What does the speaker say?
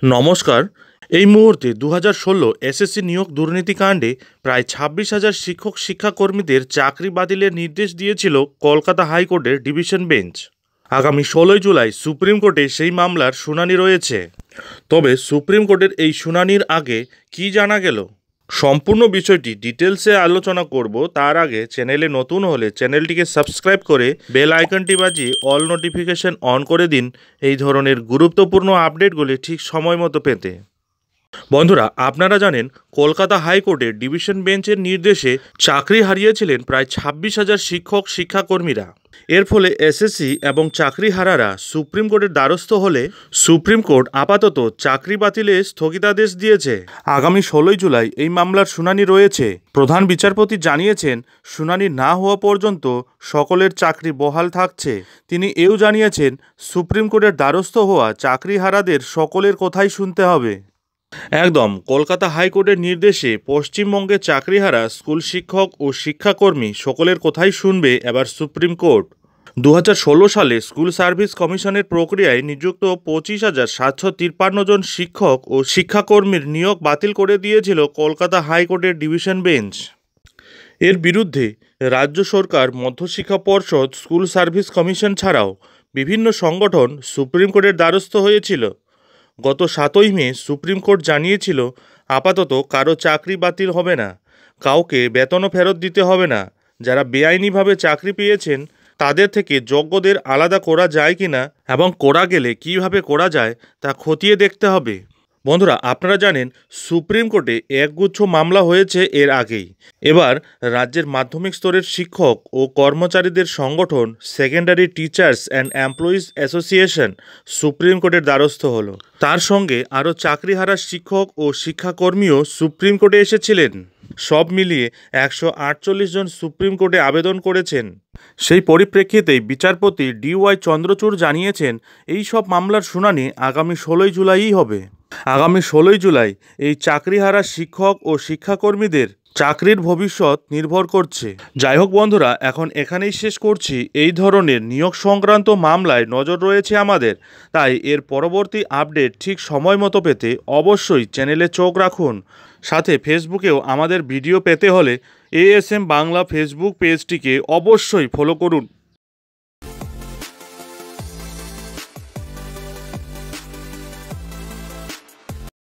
নমস্কার। এই মুহূর্তে ২০১৬ এসএসসি নিয়োগ দুর্নীতিকাণ্ডে প্রায় ২৬,০০০ শিক্ষক শিক্ষাকর্মীদের চাকরি বাতিলের নির্দেশ দিয়েছিল কলকাতা হাইকোর্টের ডিভিশন বেঞ্চ। আগামী ১৬ই জুলাই সুপ্রিম কোর্টে সেই মামলার শুনানি রয়েছে। তবে সুপ্রিম কোর্টের এই শুনানির আগে কি জানা গেল, সম্পূর্ণ বিষয়টি ডিটেলসে আলোচনা করব। তার আগে চ্যানেলে নতুন হলে চ্যানেলটিকে সাবস্ক্রাইব করে বেল আইকনটি বাজিয়ে অল নোটিফিকেশন অন করে দিন এই ধরনের গুরুত্বপূর্ণ আপডেটগুলি ঠিক সময় মতো পেতে। বন্ধুরা, আপনারা জানেন কলকাতা হাইকোর্টের ডিভিশন বেঞ্চের নির্দেশে চাকরি হারিয়েছিলেন প্রায় ২৬,০০০ শিক্ষক শিক্ষাকর্মীরা। এর ফলে এসএসসি এবং চাকরিহারারা সুপ্রিম কোর্টের দ্বারস্থ হলে সুপ্রিম কোর্ট আপাতত চাকরি বাতিলে স্থগিতাদেশ দিয়েছে। আগামী ১৬ই জুলাই এই মামলার শুনানি রয়েছে। প্রধান বিচারপতি জানিয়েছেন, শুনানি না হওয়া পর্যন্ত সকলের চাকরি বহাল থাকছে। তিনি এও জানিয়েছেন, সুপ্রিম কোর্টের দ্বারস্থ হওয়া চাকরিহারাদের সকলের কথাই শুনতে হবে। একদম কলকাতা হাইকোর্টের নির্দেশে পশ্চিমবঙ্গের চাকরিহারা স্কুল শিক্ষক ও শিক্ষাকর্মী সকলের কথাই শুনবে এবার সুপ্রিম কোর্ট। ২০১৬ সালে স্কুল সার্ভিস কমিশনের প্রক্রিয়ায় নিযুক্ত ২৫,৭৫৩ জন শিক্ষক ও শিক্ষাকর্মীর নিয়োগ বাতিল করে দিয়েছিল কলকাতা হাইকোর্টের ডিভিশন বেঞ্চ। এর বিরুদ্ধে রাজ্য সরকার, মধ্যশিক্ষা পর্ষদ, স্কুল সার্ভিস কমিশন ছাড়াও বিভিন্ন সংগঠন সুপ্রিম কোর্টের দ্বারস্থ হয়েছিল। গত ৭ই মে সুপ্রিম কোর্ট জানিয়েছিল, আপাতত কারো চাকরি বাতিল হবে না, কাউকে বেতনও ফেরত দিতে হবে না। যারা বেআইনিভাবে চাকরি পেয়েছেন তাদের থেকে যোগ্যদের আলাদা করা যায় কিনা এবং করা গেলে কিভাবে করা যায় তা খতিয়ে দেখতে হবে। বন্ধুরা, আপনারা জানেন সুপ্রিম কোর্টে একগুচ্ছ মামলা হয়েছে এর আগেই। এবার রাজ্যের মাধ্যমিক স্তরের শিক্ষক ও কর্মচারীদের সংগঠন secondary teachers and employees association supreme কোর্টের দ্বারস্থ হলো। তার সঙ্গে আরও চাকরিহারা শিক্ষক ও শিক্ষাকর্মীও সুপ্রিম কোর্টে এসেছিলেন। সব মিলিয়ে ১৪৮ জন সুপ্রিম কোর্টে আবেদন করেছেন। সেই পরিপ্রেক্ষিতেই বিচারপতি DY চন্দ্রচূড় জানিয়েছেন, এই সব মামলার শুনানি আগামী ১৬ই জুলাইই হবে। আগামী ১৬ই জুলাই এই চাকরিহারা শিক্ষক ও শিক্ষাকর্মীদের চাকরির ভবিষ্যৎ নির্ভর করছে। যাই হোক বন্ধুরা, এখন এখানেই শেষ করছি। এই ধরনের নিয়োগ সংক্রান্ত মামলায় নজর রয়েছে আমাদের, তাই এর পরবর্তী আপডেট ঠিক সময় মতো পেতে অবশ্যই চ্যানেলে চোখ রাখুন। সাথে ফেসবুকেও আমাদের ভিডিও পেতে হলে ASM বাংলা ফেসবুক পেজটিকে অবশ্যই ফলো করুন।